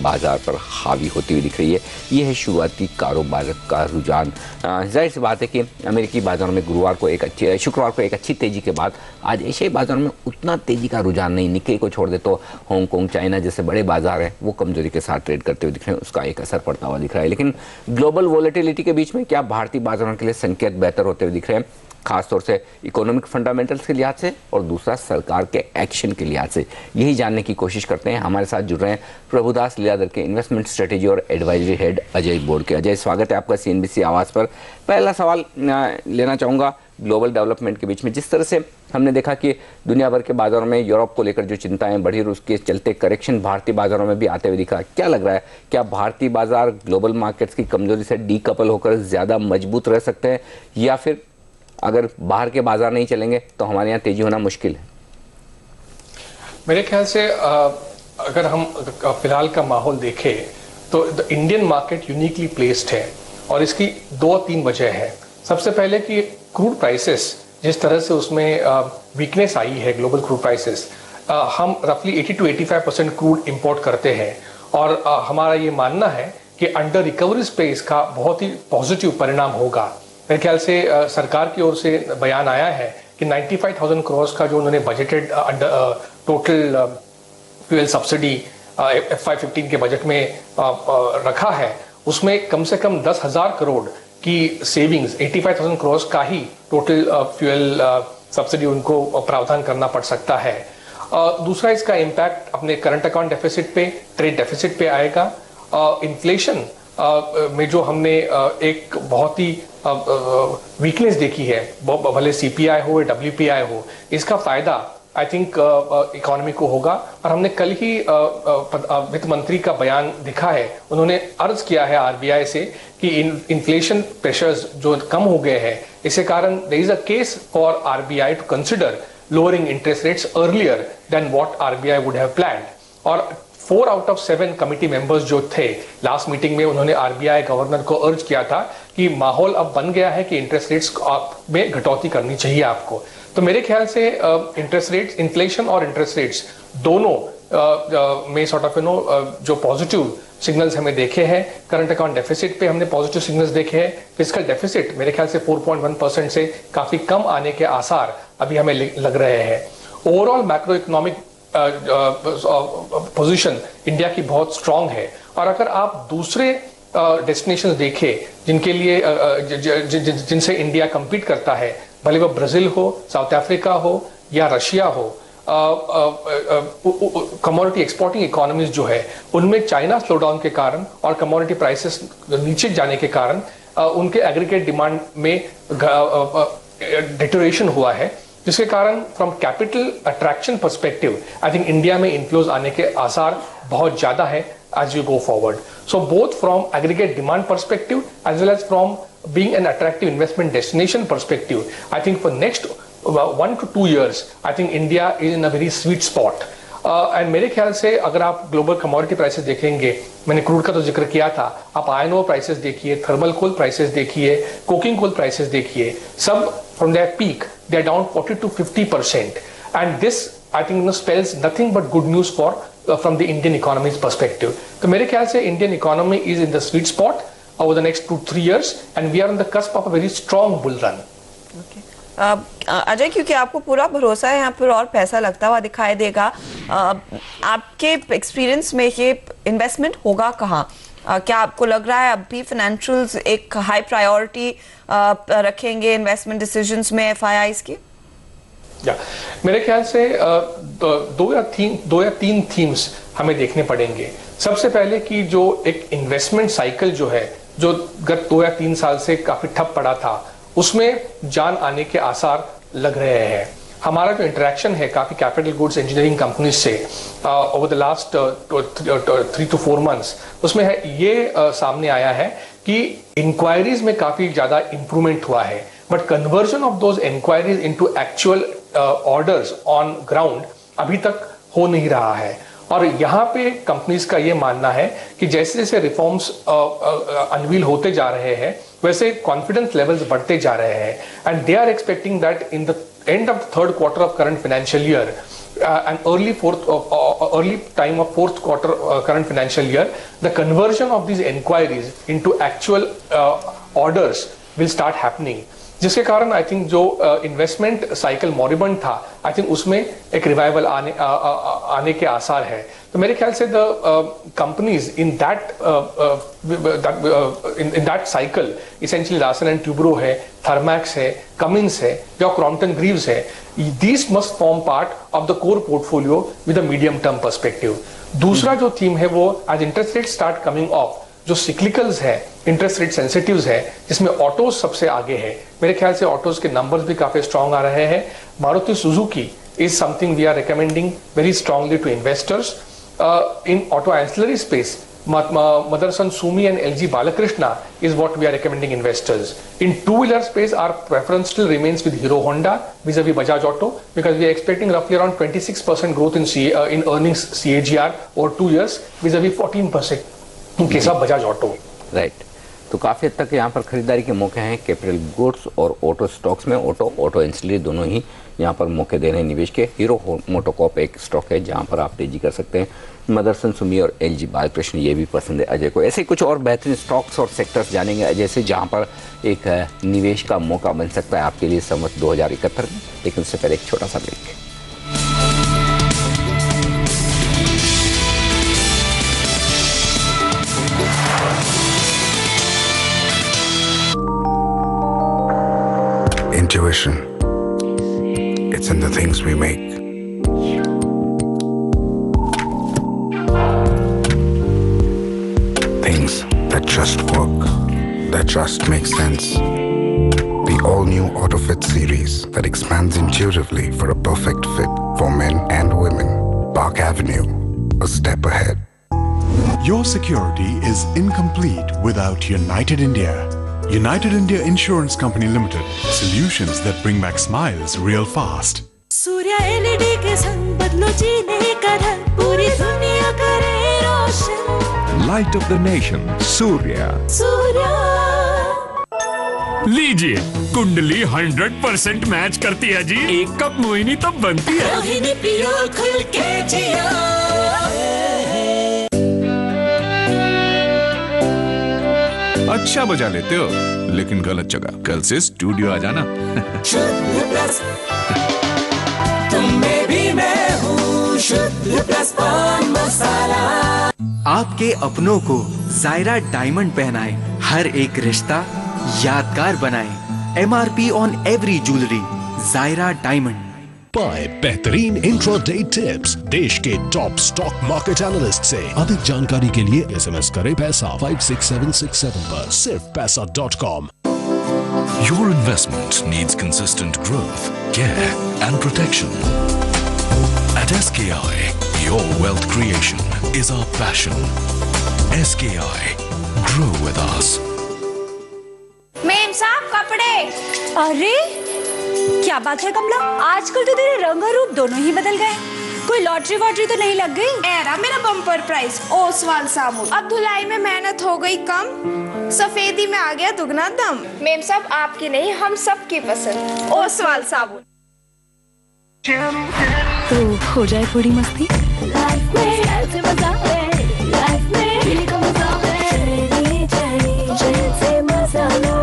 बाजार पर हावी होती हुई दिख रही है। ये है शुरुआती कारोबार का रुझान। जाहिर सी बात है कि अमेरिकी बाजारों में शुक्रवार को एक अच्छी तेजी के बाद आज एशियाई बाजारों में उतना तेजी का रुझान नहीं। निक्केई को छोड़ दे तो हांगकांग, चाइना जैसे बड़े बाजार हैं वो कमजोरी के साथ ट्रेड करते हुए दिख रहे हैं, उसका एक असर पड़ता हुआ दिख रहा है। लेकिन ग्लोबल वॉलेटिलिटी के बीच में क्या भारतीय बाजारों के लिए संकेत बेहतर होते हुए दिख रहे हैं, खासतौर से इकोनॉमिक फंडामेंटल्स के लिहाज से और दूसरा सरकार के एक्शन के लिहाज से? यही जानने की कोशिश करते हैं। हमारे साथ जुड़ रहे हैं प्रभुदास लीलाधर के इन्वेस्टमेंट स्ट्रेटेजी और एडवाइजरी हेड अजय बोर्ड के। अजय, स्वागत है आपका CNBC आवाज़ पर। पहला सवाल लेना चाहूँगा ग्लोबल डेवलपमेंट के बीच में। जिस तरह से हमने देखा कि दुनिया भर के बाजारों में यूरोप को लेकर जो चिंताएं बढ़ी और उसके चलते करेक्शन भारतीय बाजारों में भी आते हुए दिखा, क्या लग रहा है, क्या भारतीय बाजार ग्लोबल मार्केट्स की कमजोरी से डीकपल होकर ज़्यादा मजबूत रह सकते हैं, या फिर अगर बाहर के बाजार नहीं चलेंगे तो हमारे यहाँ तेजी होना मुश्किल है? मेरे ख्याल से अगर हम फिलहाल का माहौल देखें तो the Indian market uniquely placed है और इसकी 2-3 वजह है। सबसे पहले कि क्रूड प्राइसेस जिस तरह से उसमें वीकनेस आई है, ग्लोबल क्रूड प्राइसेस, हम रफली 80 to 85% क्रूड इंपोर्ट करते हैं और हमारा ये मानना है कि अंडर रिकवरीज पे इसका बहुत ही पॉजिटिव परिणाम होगा। मेरे ख्याल से सरकार की ओर से बयान आया है कि 95,000 करोड़ का जो उन्होंने budgeted total fuel subsidy FY15 के बजट में रखा है, उसमें कम से कम 10,000 करोड़ की सेविंग्स, 85,000 करोड़ का ही टोटल फ्यूल सब्सिडी उनको प्रावधान करना पड़ सकता है। दूसरा इसका इम्पैक्ट अपने करंट अकाउंट डेफिसिट पे, ट्रेड डेफिसिट पे आएगा। इन्फ्लेशन में जो हमने एक बहुत ही वीकनेस देखी है, भले CPI हो या WPI हो, इसका फायदा आई थिंक इकोनॉमी को होगा। और हमने कल ही वित्त मंत्री का बयान दिखा है, उन्होंने अर्ज किया है RBI से कि इन्फ्लेशन प्रेशर्स जो कम हो गए हैं, इसके कारण there is a case for RBI to consider lowering interest rates earlier than what RBI would have planned. और 4 out of 7 कमिटी मेंबर्स जो थे लास्ट मीटिंग में, उन्होंने RBI गवर्नर को अर्ज किया था कि माहौल अब बन गया है कि इंटरेस्ट रेट्स में कटौती करनी चाहिए आपको। तो मेरे ख्याल से इंटरेस्ट रेट्स, इन्फ्लेशन और इंटरेस्ट रेट्स दोनों में सॉर्ट ऑफ जो पॉजिटिव सिग्नल्स हमें देखे हैं। करंट अकाउंट डेफिसिट पे हमने पॉजिटिव सिग्नल्स देखे हैं। फिस्कल डेफिसिट मेरे ख्याल से 4.1% से काफी कम आने के आसार अभी हमें लग रहे हैं। Overall macro economic position India की बहुत स्ट्रांग है। और अगर आप दूसरे डेस्टिनेशंस देखें जिनके लिए जिनसे इंडिया compete करता है, भले वो ब्राजील हो, साउथ अफ्रीका हो या रशिया हो, कमोडिटी एक्सपोर्टिंग इकोनॉमीज जो है, उनमें चाइना स्लोडाउन के कारण और कमोडिटी प्राइसेस नीचे जाने के कारण उनके एग्रीगेट डिमांड में डिटोरेशन हुआ है, जिसके कारण from capital attraction perspective I think India में इन्फ्लोज आने के आसार बहुत ज्यादा है as you go forward. So both from aggregate demand perspective as well as from being an attractive investment destination perspective, I think for next 1 to 2 years, I think India is in a very sweet spot. And मेरे ख्याल से अगर आप global commodity prices देखेंगे, मैंने crude का तो जिक्र किया था, आप आयरन ओर प्राइसेस देखिए, थर्मल कोल प्राइसेस देखिए, कोकिंग कोल प्राइसेस देखिए, सब from their peak they are down 40 to 50%, and this I think spells nothing but good news for from the Indian economy's perspective. तो मेरे ख्याल से Indian economy is in the sweet spot over the next 2-3 years and we are on the cusp of a very strong bull run. Ajay, क्योंकि आपको पूरा भरोसा है यहाँ पर और पैसा लगता हुआ दिखाई देगा, आपके एक्सपीरियंस में ये इन्वेस्टमेंट होगा कहाँ? क्या आपको लग रहा है अब भी फाइनेंशियल्स एक हाई प्रायोरिटी रखेंगे इन्वेस्टमेंट डिसीजंस में FIIs की? मेरे ख्याल से 2 या 3 थीम्स हमें देखने पड़ेंगे। सबसे पहले कि जो एक इन्वेस्टमेंट साइकिल जो है, जो गत 2 या 3 साल से काफी ठप पड़ा था, उसमें जान आने के आसार लग रहे हैं। हमारा जो इंटरेक्शन है काफी कैपिटल गुड्स इंजीनियरिंग कंपनी से over the last 3 to 4 months, उसमें है ये सामने आया है कि इंक्वायरीज में काफी ज्यादा इंप्रूवमेंट हुआ है, but conversion of those inquiries into actual orders on ground अभी तक हो नहीं रहा है। और यहाँ पे कंपनीज का ये मानना है कि जैसे जैसे रिफॉर्म्स अनवील होते जा रहे हैं, वैसे कॉन्फिडेंस लेवल्स बढ़ते जा रहे हैं, and they are expecting that in the end of the 3rd quarter of current financial year an early time of fourth quarter current financial year, the conversion of these inquiries into actual orders will start happening. जिसके कारण I think जो investment cycle मॉरिबंड था, I think उसमें एक revival आने के आसार है. तो मेरे ख्याल से the companies in that cycle essentially Larsen and Toubro है, थर्मैक्स है, कमिंस है या क्रॉम्पटन ग्रीव्स है, these must form part of the core portfolio with a medium term perspective. दूसरा जो थीम है वो as interest rate start coming off, जो सिक्लिकल्स है, इंटरेस्ट रेट सेंसिटिव्स है, जिसमें ऑटोज सबसे आगे है. मेरे ख्याल से ऑटोज के नंबर्स भी काफी स्ट्रांग आ रहे हैं. Maruti Suzuki is something we are recommending very strongly to investors. In auto ancillary space, Motherson Sumi and LG Balakrishna is what we are recommending investors. In two-wheeler space, our preference still remains with Hero Honda vis-a-vis Bajaj Auto, because we are expecting roughly around 26% growth in earnings CAGR over 2 years vis-a-vis 14% in case of Bajaj Auto. Right. तो काफ़ी हद तक यहाँ पर खरीदारी के मौके हैं कैपिटल गुड्स और ऑटो स्टॉक्स में. ऑटो एंसिलरी दोनों ही यहाँ पर मौके दे रहे हैं निवेश के. हीरो मोटोकॉर्प एक स्टॉक है जहाँ पर आप तेजी कर सकते हैं. मदरसन सुमी और एलजी बालकृष्ण ये भी पसंद है अजय को. ऐसे कुछ और बेहतरीन स्टॉक्स और सेक्टर्स जानेंगे अजय से जहाँ पर एक निवेश का मौका बन सकता है आपके लिए संवत 2071 में. लेकिन उससे पहले एक छोटा सा break. Intuition. It's in the things we make. Things that just work, that just make sense. The all-new AutoFit series that expands intuitively for a perfect fit for men and women. Park Avenue, a step ahead. Your security is incomplete without United India. United India Insurance Company Limited. Solutions that bring back smiles real fast. Surya LED के संग बदलो जीने का ढंग, पूरी दुनिया करे रोशन. Light of the nation, Surya. Surya. लीजिए, कुंडली 100% मैच करती है जी. एक कप मोहिनी तब बनती है. मोहिनी पियो खुल के जियो. अच्छा बजा लेते हो, लेकिन गलत जगह. कल से स्टूडियो आ जाना. शुद्ध प्लस, तुम में भी मैं हूँ. शुद्ध प्लस पान मसाला. आपके अपनों को जायरा डायमंड पहनाए, हर एक रिश्ता यादगार बनाए. MRP on every jewellery. Zaira diamond. पाए बेहतरीन इंट्राडे टिप्स देश के टॉप स्टॉक मार्केट एनालिस्ट से. अधिक जानकारी के लिए SMS करें पैसा 56767 पर. सिर्फ पैसा.com. Your investment needs consistent growth, care and protection. At SKI, your wealth creation is our passion. SKI, grow with us. Ma'am साहब कपड़े. अरे क्या बात है कमला, आजकल तो तेरे रंग और रूप दोनों ही बदल गए. कोई लॉटरी वॉटरी तो नहीं लग गई? एरा मेरा बम्पर प्राइस ओसवाल साबुन. अब धुलाई में मेहनत हो गई कम, सफेदी में आ गया दुगना दम. मेम साहब आपकी नहीं, हम सब की पसंद ओसवाल साबुन. तो हो जाए थोड़ी मस्ती. लाइफ में ऐसे मजा है, लाइफ में दिल का मजा है. जैसे मजा लो.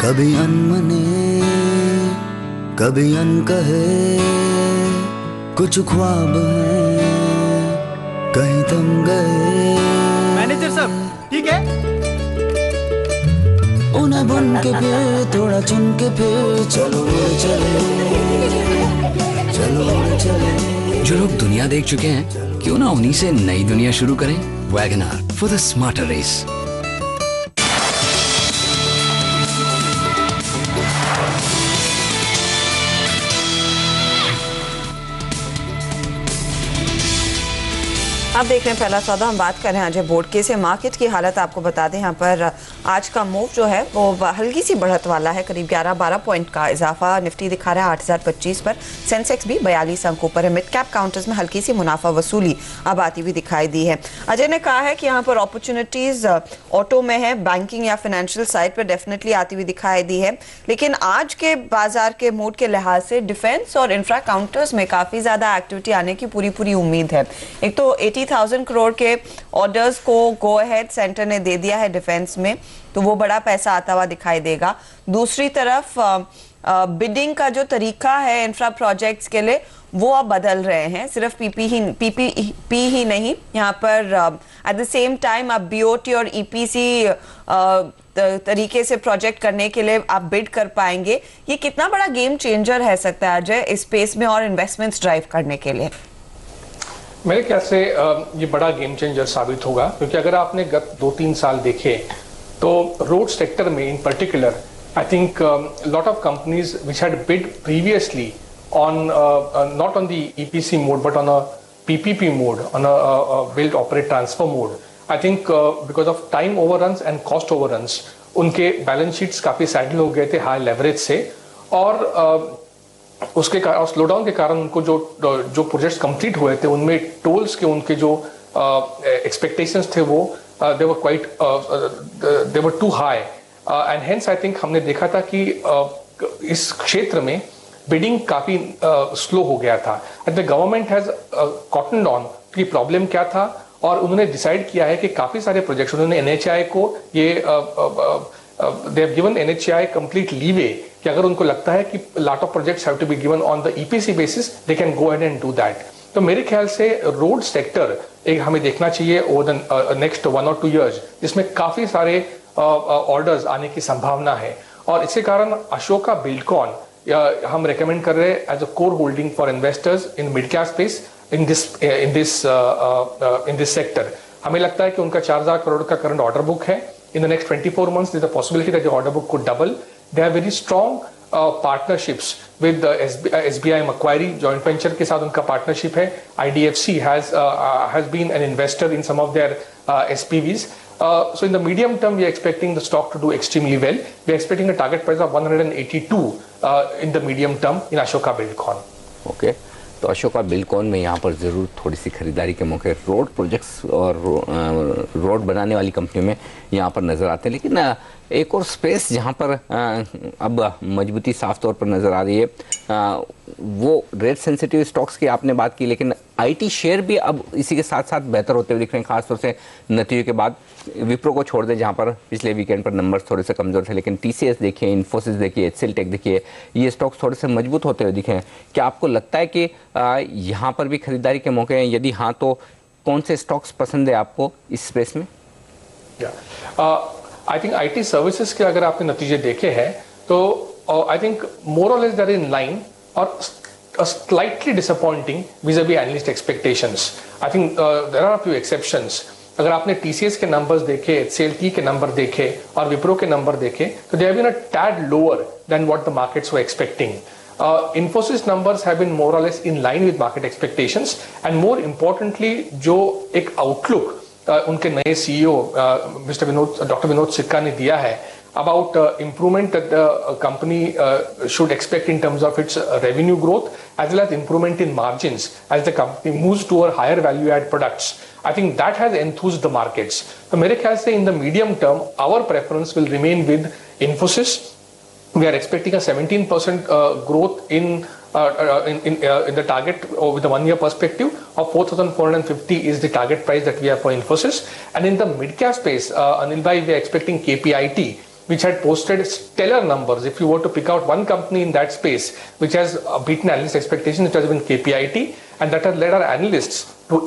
कभी अनमने कभी अनकहे, कुछ ख्वाब हैं कहीं थम गए. मैनेजर साहब ठीक है. उन्हें बुन के फिर थोड़ा चुन के फिर चलो चले, चलो चले. जो लोग दुनिया देख चुके हैं, क्यों ना उन्हीं से नई दुनिया शुरू करें. WagonR for the smarter race. अब देख रहे हैं पहला सौदा। हम बात कर रहे हैं अजय बोडके से। मार्केट की हालत आपको बता दें, यहाँ पर आज का मूव जो है वो हल्की सी बढ़त वाला है, करीब 11-12 पॉइंट का इजाफा निफ्टी दिखा रहा है 8025 पर। सेंसेक्स भी 42 अंकों पर है। मिड कैप काउंटर्स में हल्की सी मुनाफा वसूली अब आती हुई दिखाई दी है। अजय ने कहा है कि यहाँ पर अपॉर्चुनिटीज ऑटो में है, बैंकिंग या फाइनेंशियल साइड पर डेफिनेटली आती हुई दिखाई दी है, लेकिन आज के बाजार के मूड के लिहाज से डिफेंस और इंफ्रा काउंटर्स में काफी ज्यादा एक्टिविटी आने की पूरी उम्मीद है। एक तो 80,000 करोड़ के ऑर्डर्स को गो अहेड सेंटर ने दे दिया है डिफेंस में, तो वो बड़ा पैसा आता हुआ दिखाई देगा। दूसरी तरफ बिडिंग का जो तरीका है इंफ्रा प्रोजेक्ट्स के लिए वो अब बदल रहे हैं। सिर्फ पीपी ही नहीं, यहाँ पर एट द सेम टाइम आप बीओटी और ईपीसी तरीके से प्रोजेक्ट करने के लिए आप बिड कर पाएंगे। ये कितना बड़ा गेम चेंजर है सकता है अजय इस स्पेस में और इन्वेस्टमेंट्स ड्राइव करने के लिए? मेरे ख्याल से ये बड़ा गेम चेंजर साबित होगा, क्योंकि अगर आपने गत 2-3 साल देखे तो रोड सेक्टर में इन particular I think lot of companies which had bid previously on not on the EPC mode but on a PPP mode, on a build operate transfer mode. I think because of time overruns and cost overruns, उनके balance sheets काफी saddle हो गए थे high leverage से, और उसके कारण slowdown के कारण उनको जो प्रोजेक्ट्स कंप्लीट हुए थे उनमें टोल्स के उनके जो एक्सपेक्टेशंस थे वो they were too high, and hence I think हमने देखा था कि इस क्षेत्र में बिडिंग काफी स्लो हो गया था। द गवर्नमेंट हैज कॉटन्ड ऑन कि प्रॉब्लम क्या था, और उन्होंने डिसाइड किया है कि काफी सारे प्रोजेक्ट्स उन्होंने एनएचआई को ये they have given NHAI complete leeway कि अगर उनको लगता है कि lot of projects have to be given on the EPC basis they can go ahead and do that. तो मेरे ख्याल से रोड सेक्टर एक हमें देखना चाहिए over the next 1 or 2 years, जिसमें काफी सारे ऑर्डर्स आने की संभावना है, और इसके कारण अशोका बिल्डकॉन हम रेकमेंड कर रहे हैं as a core holding for investors in mid cap space in this sector. हमें लगता है कि उनका 4,000 करोड़ का करंट ऑर्डर बुक है। In the next 24 months there is a possibility that the order book could double. They have very strong partnerships with SBI Macquarie joint venture के साथ उनका पार्टनरशिप है। IDFC has been an investor in some of their SPVs. So in the medium term, we are expecting the stock to do extremely well. We are expecting a target price of 182 in the medium term in Ashoka Buildcon. Okay. तो Ashoka Buildcon में यहाँ पर ज़रूर थोड़ी सी खरीदारी के मौके road projects और रोड बनाने वाली कंपनियों में यहाँ पर नज़र आते हैं, लेकिन एक और स्पेस जहाँ पर अब मजबूती साफ तौर पर नज़र आ रही है वो रेट सेंसिटिव स्टॉक्स की आपने बात की, लेकिन आईटी शेयर भी अब इसी के साथ साथ बेहतर होते हुए दिख रहे हैं, खासतौर से नतीजों के बाद। विप्रो को छोड़ दें जहाँ पर पिछले वीकेंड पर नंबर्स थोड़े से कमज़ोर थे, लेकिन टीसीएस देखिए, इन्फोसिस देखिए, एचसीएल देखिए, ये स्टॉक्स थोड़े से मजबूत होते हुए दिखे हैं। क्या आपको लगता है कि यहाँ पर भी खरीदारी के मौके हैं? यदि हाँ तो कौन से स्टॉक्स पसंद है आपको इस स्पेस में? आई थिंक आईटी सर्विसेज के अगर आपने नतीजे देखे हैं तो आई think more or less they are in line और slightly disappointing vis-a-vis analyst expectations. I think there are a few exceptions. अगर आपने TCS के नंबर्स देखे, HCLT के नंबर देखे और विप्रो के नंबर देखे तो they have been a tad lower than what the markets were expecting. Infosys numbers have been more or less in line with market expectations, and more importantly जो एक outlook उनके नए CEO Dr. Vinod Sikka ने दिया है about improvement that the company should expect in terms of its revenue growth as well as improvement in margins as the company moves toward higher value add products. I think that has enthused the markets. So मेरे ख्याल से in the medium term our preference will remain with Infosys. We are expecting a 17% growth in the target with a 1-year perspective of 4,450 is the target price that we have for Infosys. And in the mid-cap space, Anil bhai, we are expecting KPIT, which had posted stellar numbers. If you were to pick out one company in that space which has beaten analyst expectations, it has been KPIT, and that has led our analysts to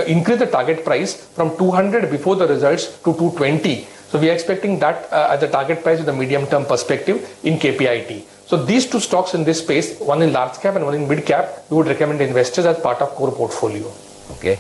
increase the target price from 200 before the results to 220. So we are expecting that as the target price with a medium term perspective in KPIT. So these two stocks in this space, one in large cap and one in mid cap, we would recommend investors as part of core portfolio. Okay.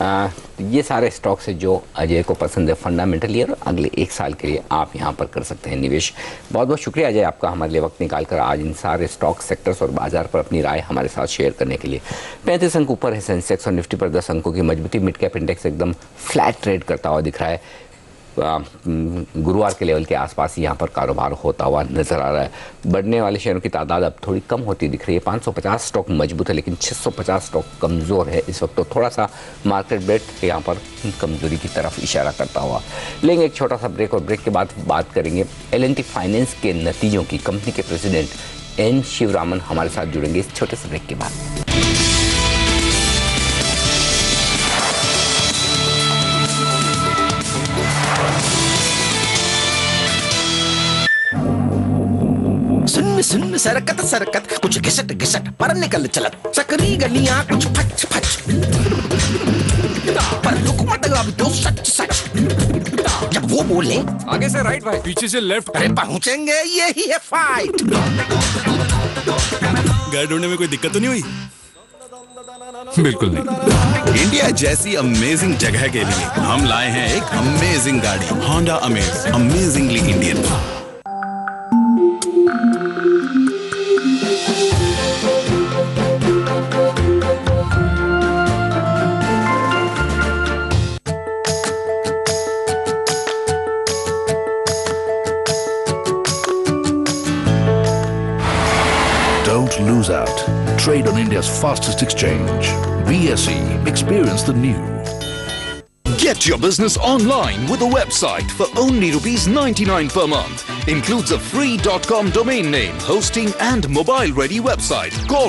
ये सारे stocks है जो अजय को पसंद है fundamentally, और अगले 1 साल के लिए आप यहाँ पर कर सकते हैं निवेश। बहुत बहुत शुक्रिया अजय आपका हमारे लिए वक्त निकालकर आज इन सारे स्टॉक सेक्टर्स और बाजार पर अपनी राय हमारे साथ शेयर करने के लिए। 35 अंक ऊपर है सेंसेक्स और निफ्टी पर 10 अंकों की मजबूती। मिड कैप इंडेक्स एकदम फ्लैट ट्रेड करता हुआ दिख रहा है। गुरुवार के लेवल के आसपास यहाँ पर कारोबार होता हुआ नजर आ रहा है। बढ़ने वाले शेयरों की तादाद अब थोड़ी कम होती दिख रही है। 550 स्टॉक मजबूत है लेकिन 650 स्टॉक कमज़ोर है इस वक्त। तो थोड़ा सा मार्केट बेट यहाँ पर कमजोरी की तरफ इशारा करता हुआ। लेंगे एक छोटा सा ब्रेक और ब्रेक के बाद बात करेंगे L&T फाइनेंस के नतीजों की। कंपनी के प्रेसिडेंट N शिवरामन हमारे साथ जुड़ेंगे इस छोटे से ब्रेक के बाद। सुन सरकत सरकत कुछ घिसट घिसट पर निकल चलत सकरी गलियां कुछ फच फच पर रुक मत अभी तो सच सच जब वो बोले आगे से राइट भाई, पीछे से लेफ्ट। अरे पहुंचेंगे यही है फाइट। गाड़ी ढूंढने में कोई दिक्कत तो नहीं हुई? बिल्कुल नहीं। इंडिया जैसी अमेजिंग जगह के लिए हम लाए हैं एक अमेजिंग गाड़ी, Honda amaze, amazingly Indian. Don't lose out. Trade on India's fastest exchange. BSE. Experience the new. Get your business online with a website for only ₹99 per month. Includes a free .com domain name, hosting and mobile ready website. Call